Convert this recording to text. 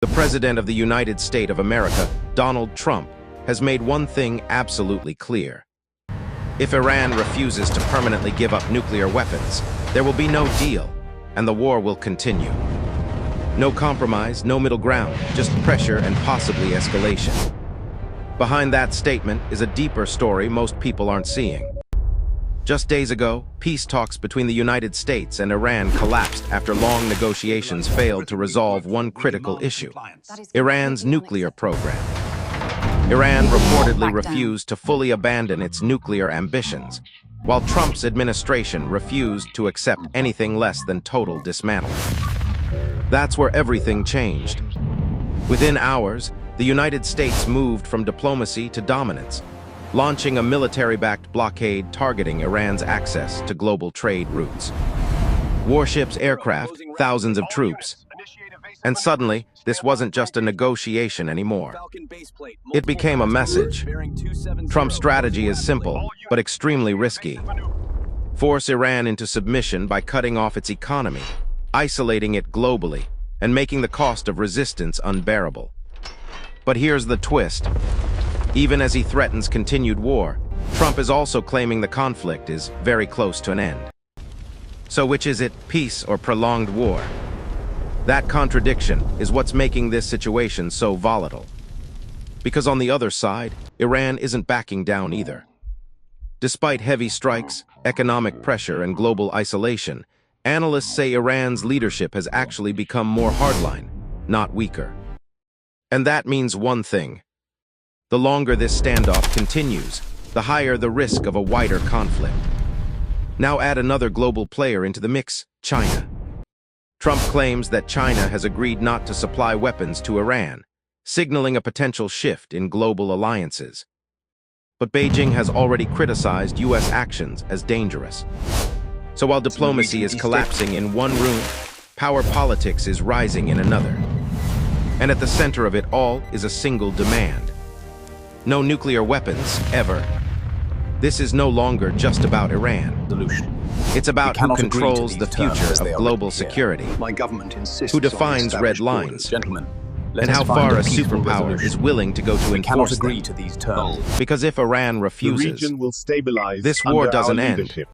The President of the United States of America, Donald Trump, has made one thing absolutely clear. If Iran refuses to permanently give up nuclear weapons, there will be no deal, and the war will continue. No compromise, no middle ground, just pressure and possibly escalation. Behind that statement is a deeper story most people aren't seeing. Just days ago, peace talks between the United States and Iran collapsed after long negotiations failed to resolve one critical issue: Iran's nuclear program. Iran reportedly refused to fully abandon its nuclear ambitions, while Trump's administration refused to accept anything less than total dismantling. That's where everything changed. Within hours, the United States moved from diplomacy to dominance, launching a military-backed blockade targeting Iran's access to global trade routes. Warships, aircraft, thousands of troops. And suddenly, this wasn't just a negotiation anymore. It became a message. Trump's strategy is simple, but extremely risky. Force Iran into submission by cutting off its economy, isolating it globally, and making the cost of resistance unbearable. But here's the twist. Even as he threatens continued war, Trump is also claiming the conflict is very close to an end. So which is it, peace or prolonged war? That contradiction is what's making this situation so volatile. Because on the other side, Iran isn't backing down either. Despite heavy strikes, economic pressure, and global isolation, analysts say Iran's leadership has actually become more hardline, not weaker. And that means one thing. The longer this standoff continues, the higher the risk of a wider conflict. Now add another global player into the mix, China. Trump claims that China has agreed not to supply weapons to Iran, signaling a potential shift in global alliances. But Beijing has already criticized U.S. actions as dangerous. So while diplomacy is collapsing in one room, power politics is rising in another. And at the center of it all is a single demand: no nuclear weapons, ever. This is no longer just about Iran. It's about who controls the future of global security, who defines red lines, and how far a superpower is willing to go to enforce them. Because if Iran refuses, this war doesn't end.